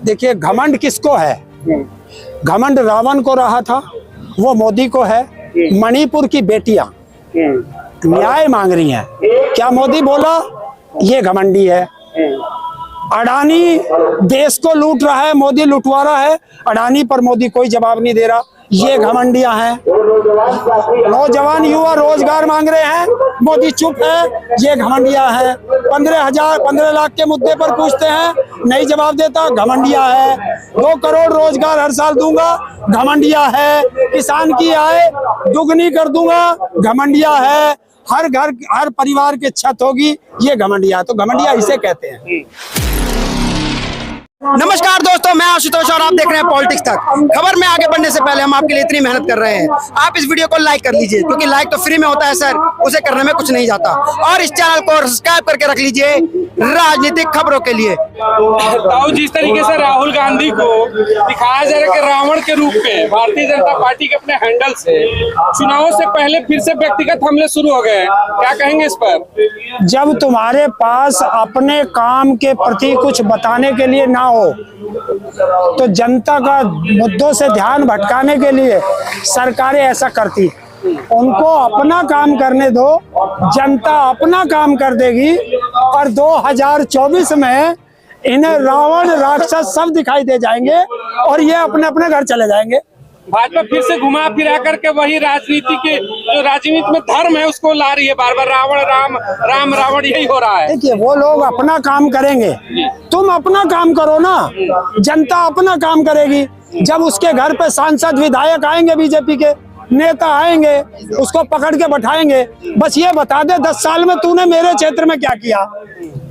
देखिए, घमंड किसको है? घमंड रावण को रहा था, वो मोदी को है। मणिपुर की बेटियां न्याय मांग रही हैं, क्या मोदी बोला? ये घमंडी है। अडानी देश को लूट रहा है, मोदी लुटवा रहा है। अडानी पर मोदी कोई जवाब नहीं दे रहा, ये घमंडियां हैं। नौजवान युवा रोजगार मांग रहे हैं, मोदी चुप है, ये घमंडियां हैं। 15 लाख के मुद्दे पर पूछते हैं, नहीं जवाब देता, घमंडिया है। 2 करोड़ रोजगार हर साल दूंगा, घमंडिया है। किसान की आय दुगनी कर दूंगा, घमंडिया है। हर घर हर परिवार के छत होगी, ये घमंडिया। तो घमंडिया इसे कहते हैं। नमस्कार दोस्तों, मैं आशुतोष और आप देख रहे हैं पॉलिटिक्स तक। खबर में आगे बढ़ने से पहले हम आपके लिए इतनी मेहनत कर रहे हैं, आप इस वीडियो को लाइक कर लीजिए, क्योंकि लाइक तो फ्री में होता है सर, उसे करने में कुछ नहीं जाता। और इस चैनल को सब्सक्राइब करके रख लीजिए राजनीतिक खबरों के लिए। ताऊ, जिस तरीके से राहुल गांधी को दिखाया जा रहा है कि रावण के रूप में भारतीय जनता पार्टी के अपने हैंडल से चुनावों से पहले फिर से व्यक्तिगत हमले शुरू हो गए, क्या कहेंगे इस पर? जब तुम्हारे पास अपने काम के प्रति कुछ बताने के लिए ना हो, तो जनता का मुद्दों से ध्यान भटकाने के लिए सरकारें ऐसा करती। उनको अपना काम करने दो, जनता अपना काम कर देगी। और 2024 में इन्हें रावण राक्षस सब दिखाई दे जाएंगे और ये अपने अपने घर चले जाएंगे। भाजपा फिर से घुमा फिरा करके वही राजनीति के जो राजनीति में धर्म है उसको ला रही है, बार बार रावण राम राम रावण, यही हो रहा है। देखिए, वो लोग अपना काम करेंगे, तुम अपना काम करो ना। जनता अपना काम करेगी। जब उसके घर पे सांसद विधायक आएंगे, बीजेपी के नेता आएंगे, उसको पकड़ के बैठाएंगे, बस ये बता दे 10 साल में तूने मेरे क्षेत्र में क्या किया,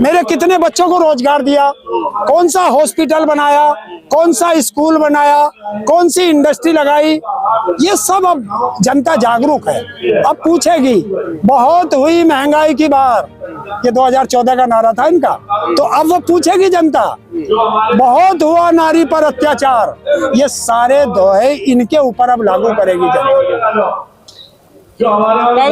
मेरे कितने बच्चों को रोजगार दिया, कौन सा हॉस्पिटल बनाया, कौन सा स्कूल बनाया, कौन सी इंडस्ट्री लगाई। ये सब अब जनता जागरूक है, अब पूछेगी। बहुत हुई महंगाई की बार, ये 2014 का नारा था इनका, तो अब वो पूछेगी जनता। बहुत हुआ नारी पर अत्याचार, ये सारे दोहे इनके ऊपर अब लागू करेगी जनता।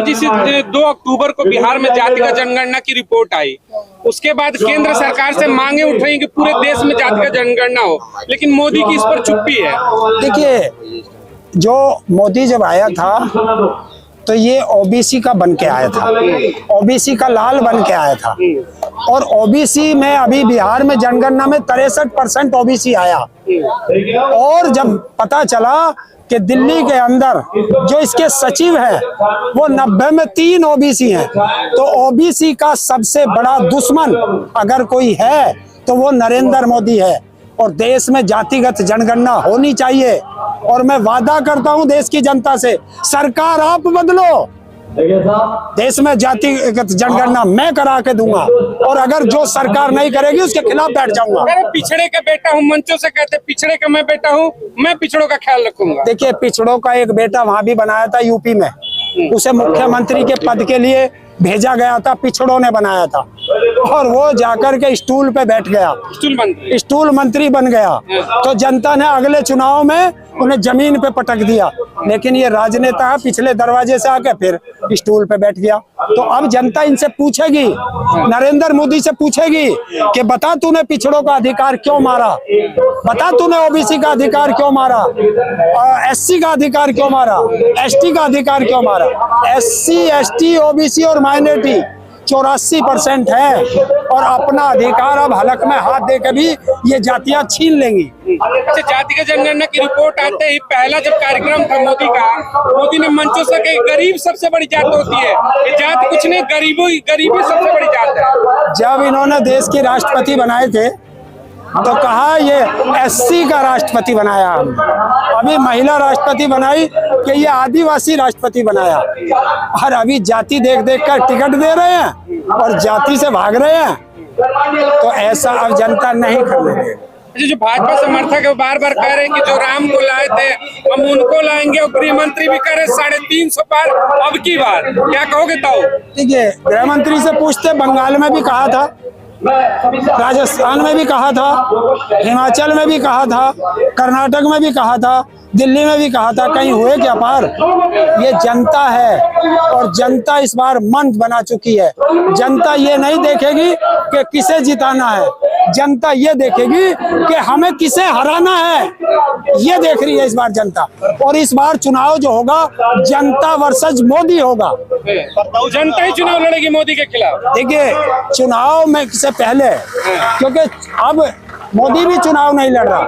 जिसे 2 अक्टूबर को बिहार में जातिगत जनगणना की रिपोर्ट आई, उसके बाद केंद्र सरकार से मांगे उठ रही कि पूरे देश में जातिगत जनगणना हो, लेकिन मोदी की इस पर चुप्पी है। देखिए, जो मोदी जब आया था तो ये ओबीसी का बन के आया था, ओबीसी का लाल बन के आया था। और ओबीसी में अभी बिहार में जनगणना में 63% ओबीसी आया। और जब पता चला कि दिल्ली के अंदर जो इसके सचिव हैं वो 90 में 3 ओबीसी हैं, तो ओबीसी का सबसे बड़ा दुश्मन अगर कोई है तो वो नरेंद्र मोदी है। और देश में जातिगत जनगणना होनी चाहिए। और मैं वादा करता हूं देश की जनता से, सरकार आप बदलो, देश में जातिगत जनगणना मैं करा के दूंगा। और अगर जो सरकार नहीं करेगी उसके खिलाफ बैठ जाऊंगा। अरे पिछड़े का बेटा हूँ, मंचों से कहते पिछड़े का मैं बेटा हूँ, मैं पिछड़ों का ख्याल रखूंगा। देखिए, पिछड़ों का एक बेटा वहां भी बनाया था यूपी में, उसे मुख्यमंत्री के पद के लिए भेजा गया था, पिछड़ों ने बनाया था। और वो जाकर के स्टूल पे बैठ गया, स्टूल मंत्री बन गया। तो जनता ने अगले चुनाव में उन्हें जमीन पे पटक दिया। लेकिन ये राजनेता है, पिछले दरवाजे से आके फिर स्टूल पे बैठ गया। तो अब जनता इनसे पूछेगी, नरेंद्र मोदी से पूछेगी कि बता तूने पिछड़ों का अधिकार क्यों मारा, बता तूने ओबीसी का अधिकार क्यों मारा, एससी का अधिकार क्यों मारा, एसटी का अधिकार क्यों मारा। एससी, एसटी, ओबीसी और माइनॉरिटी 84% है। और अपना अधिकार अब हलक में हाथ दे के भी ये जातियां छीन लेंगी। जातिगत जनगणना की रिपोर्ट आते ही पहला जब कार्यक्रम था मोदी का, मोदी ने मंचों से कही गरीब सबसे बड़ी जात होती है, ये जात कुछ नहीं, गरीबी सबसे बड़ी जात है। जब इन्होंने देश के राष्ट्रपति बनाए थे तो कहा ये एससी का राष्ट्रपति बनाया, अभी महिला राष्ट्रपति बनाई कि ये आदिवासी राष्ट्रपति बनाया। और अभी जाति देख देख कर टिकट दे रहे हैं और जाति से भाग रहे हैं। तो ऐसा अब जनता नहीं करने देगी। जो भाजपा समर्थक है वो बार बार कह रहे हैं कि जो राम को लाए थे हम उनको लाएंगे, और गृह मंत्री भी कह रहे 350 पार अब की बार, क्या कहोगे ताऊ? देखिए, गृह मंत्री से पूछते, बंगाल में भी कहा था, राजस्थान में भी कहा था, हिमाचल में भी कहा था, कर्नाटक में भी कहा था, दिल्ली में भी कहा था, कहीं हुए क्या पार? ये जनता है और जनता इस बार मंद बना चुकी है। जनता ये नहीं देखेगी कि किसे जिताना है, जनता ये देखेगी कि हमें किसे हराना है, ये देख रही है इस बार जनता। और इस बार चुनाव जो होगा जनता वर्सेस मोदी होगा। जनता ही चुनाव लड़ेगी मोदी के खिलाफ। देखिए चुनाव में से पहले, क्योंकि अब मोदी भी चुनाव नहीं लड़ रहा,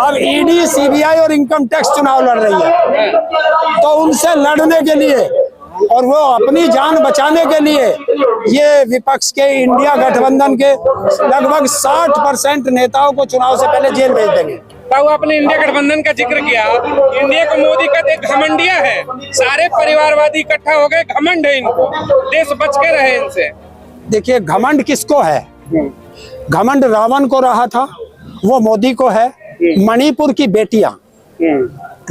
अब ईडी, सीबीआई और इनकम टैक्स चुनाव लड़ रही है, तो उनसे लड़ने के लिए और वो अपनी जान बचाने के लिए ये विपक्ष के इंडिया गठबंधन के लगभग 60% नेताओं को चुनाव से पहले जेल भेज देंगे। तो आपने इंडिया गठबंधन का जिक्र किया, इंडिया को मोदी का एक घमंडिया है, सारे परिवारवादी इकट्ठा हो गए, घमंड है इनको, देश बच के रहे इनसे। देखिए घमंड किसको है? घमंड रावण को रहा था, वो मोदी को है। मणिपुर की बेटियां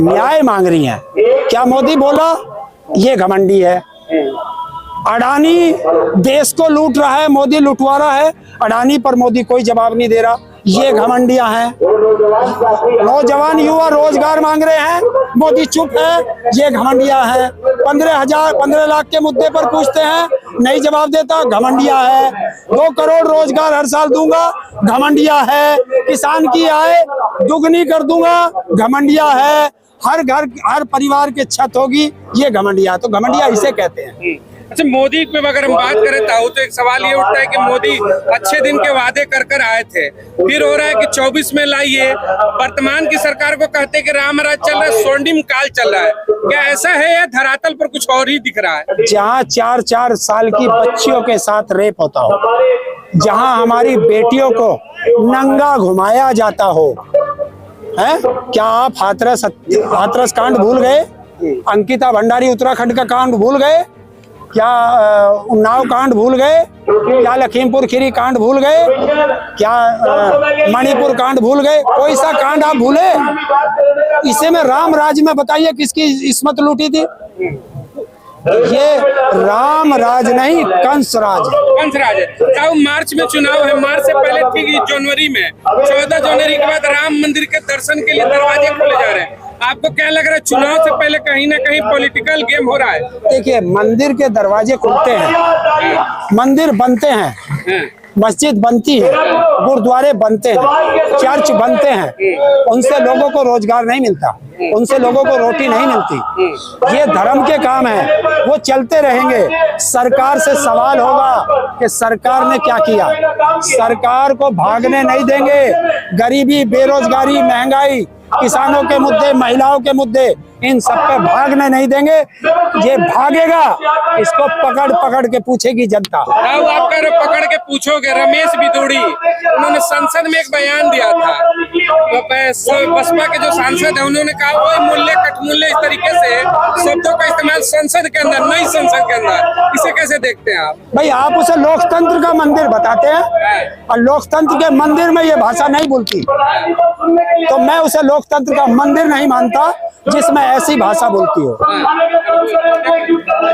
न्याय मांग रही हैं, क्या मोदी बोला ये घमंडी है? अडानी देश को लूट रहा है, मोदी लुटवा रहा है, अडानी पर मोदी कोई जवाब नहीं दे रहा, ये घमंडियां हैं। नौजवान युवा रोजगार मांग रहे हैं, मोदी चुप है, ये घमंडियां हैं। 15 लाख के मुद्दे पर पूछते हैं, नहीं जवाब देता, घमंडिया है। 2 करोड़ रोजगार हर साल दूंगा, घमंडिया है। किसान की आय दुगनी कर दूंगा, घमंडिया है। हर घर हर परिवार के छत होगी, ये घमंडिया। तो घमंडिया इसे कहते हैं। अच्छा, मोदी पे अगर हम बात करें तो एक सवाल ये उठता है कि मोदी अच्छे दिन के वादे कर आए थे, फिर हो रहा है कि 24 में लाइए, वर्तमान की सरकार को कहते हैं कि राम राज चल रहा है, स्वर्णिम काल चल रहा है, क्या ऐसा है या धरातल पर कुछ और ही दिख रहा है? जहाँ 4-4 साल की बच्चियों के साथ रेप होता हो, जहाँ हमारी बेटियों को नंगा घुमाया जाता हो, है क्या आप हाथरस कांड भूल गए? अंकिता भंडारी उत्तराखंड का कांड भूल गए? क्या उन्नाव कांड भूल गए? क्या लखीमपुर खीरी कांड भूल गए? क्या मणिपुर कांड भूल गए? कोई सा कांड आप भूले? इसे में राम राज में बताइए किसकी इस्मत लूटी थी? ये राम राज नहीं, कंस राज है। कंस राज है। मार्च में चुनाव है, मार्च से पहले ठीक जनवरी में 14 जनवरी के बाद राम मंदिर के दर्शन के लिए दरवाजे खोले जा रहे हैं। आपको क्या लग रहा है, चुनाव से पहले कहीं ना कहीं पॉलिटिकल गेम हो रहा है? देखिए मंदिर के दरवाजे खुलते हैं, मंदिर बनते हैं, मस्जिद बनती है, गुरुद्वारे बनते हैं, चर्च बनते हैं, उनसे लोगों को रोजगार नहीं मिलता, उनसे लोगों को रोटी नहीं मिलती। ये धर्म के काम है, वो चलते रहेंगे। सरकार से सवाल होगा कि सरकार ने क्या किया। सरकार को भागने नहीं देंगे। गरीबी, बेरोजगारी, महंगाई, किसानों के मुद्दे, महिलाओं के मुद्दे, इन सब पे भागने नहीं देंगे। ये भागेगा, इसको पकड़ पकड़ के पूछेगी जनता। आप पकड़ के पूछोगे। रमेश बिदूड़ी उन्होंने संसद में एक बयान दिया था, तो बसपा के जो सांसद है उन्होंने कहा वो मूल्य कटमूल्य इस तरीके से शब्दों का इस्तेमाल संसद के अंदर, नई संसद के अंदर, इसे कैसे देखते हैं आप? भाई आप उसे लोकतंत्र का मंदिर बताते हैं और लोकतंत्र के मंदिर में ये भाषा नहीं बोलती, तो मैं उसे लोकतंत्र का मंदिर नहीं मानता जिसमें ऐसी भाषा बोलती हो।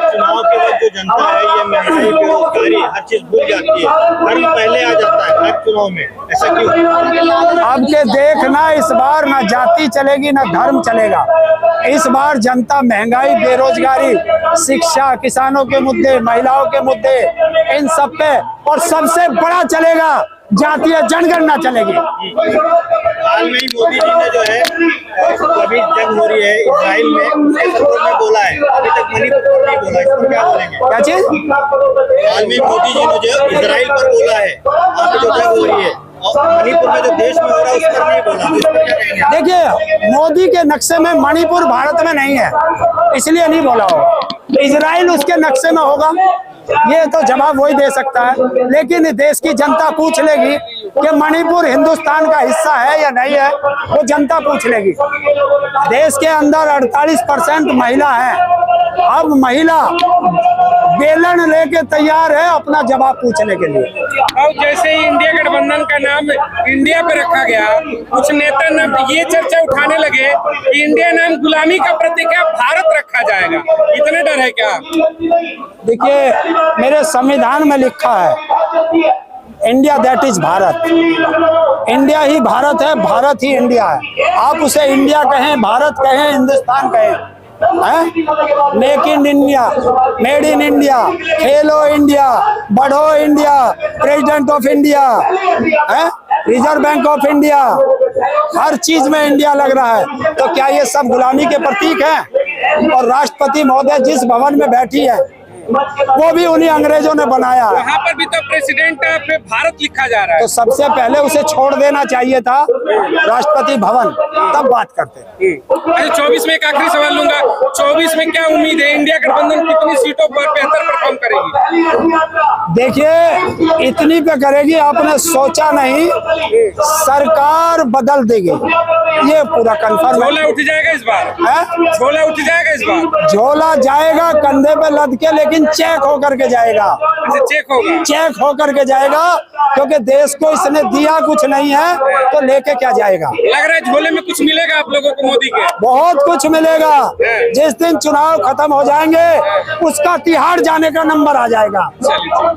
चुनाव के बाद जो जनता है ये महंगाई, बेरोजगारी, हर चीज भूल जाती है, धर्म पहले आ जाता है हर चुनाव में, ऐसा क्यों? अब के देखना, इस बार ना जाति चलेगी ना धर्म चलेगा। इस बार जनता महंगाई, बेरोजगारी, शिक्षा, किसानों के मुद्दे, महिलाओं के मुद्दे, इन सब पे, और सबसे बड़ा चलेगा जातीय जनगणना चलेगी। हाल में ही मोदी जी ने जो है अभी जंग हो रही है इजराइल में बोला है, अभी तक मणिपुर पर नहीं बोला, इसको क्या बोलेंगे? क्या चीज? हाल में मोदी जी ने जो इजराइल पर बोला है, वहाँ पे जो जंग हो रही है, और मणिपुर में जो देश में हो रहा है उस पर नहीं बोला, इस पर क्या कहेंगे? देखिए मोदी के नक्शे में मणिपुर भारत में नहीं है, इसलिए नहीं बोला होगा। इजराइल उसके नक्शे में होगा, ये तो जवाब वही दे सकता है। लेकिन देश की जनता पूछ लेगी कि मणिपुर हिंदुस्तान का हिस्सा है या नहीं है, वो जनता पूछ लेगी। देश के अंदर 48% महिला है। अब महिला बेलन लेके तैयार है अपना जवाब पूछने के लिए। और जैसे ही इंडिया गठबंधन का नाम इंडिया पे रखा गया, कुछ नेता नाम ये चर्चा उठाने लगे कि इंडिया नाम गुलामी का प्रतीक है, भारत रखा जाएगा, इतने डर है क्या? देखिए मेरे संविधान में लिखा है India that is Bharat. India ही भारत है, भारत ही इंडिया है। आप उसे इंडिया कहें, भारत कहें, हिंदुस्तान कहें, make in India, made in India, खेलो इंडिया, बढ़ो India, president of India, reserve bank of India, हर चीज में इंडिया लग रहा है। तो क्या ये सब गुलामी के प्रतीक हैं? और राष्ट्रपति महोदय जिस भवन में बैठी है वो भी उन्हीं अंग्रेजों ने बनाया है। वहाँ पर भी तो प्रेसिडेंट पे भारत लिखा जा रहा है। तो सबसे पहले उसे छोड़ देना चाहिए था राष्ट्रपति भवन, तब बात करते। अच्छा, 24 में एक आखिरी सवाल लूंगा। 24 में क्या उम्मीद है, इंडिया गठबंधन कितनी सीटों पर बेहतर परफॉर्म करेगी? देखिए, इतनी पे करेगी आपने सोचा नहीं, सरकार बदल देगी, ये पूरा कंफर्म झोला है। उठ जाएगा इस बार? है? झोला उठ जाएगा इस बार? झोला जाएगा कंधे पे लद के, लेकिन चेक होकर के जाएगा। अच्छा, चेक होगा? चेक होकर के जाएगा, क्योंकि देश को इसने दिया कुछ नहीं है, तो लेके क्या जाएगा? लग रहा है झोले में कुछ मिलेगा आप लोगों को मोदी के? बहुत कुछ मिलेगा। जिस दिन चुनाव खत्म हो जाएंगे उसका तिहाड़ जाने का नंबर आ जाएगा। चलिए।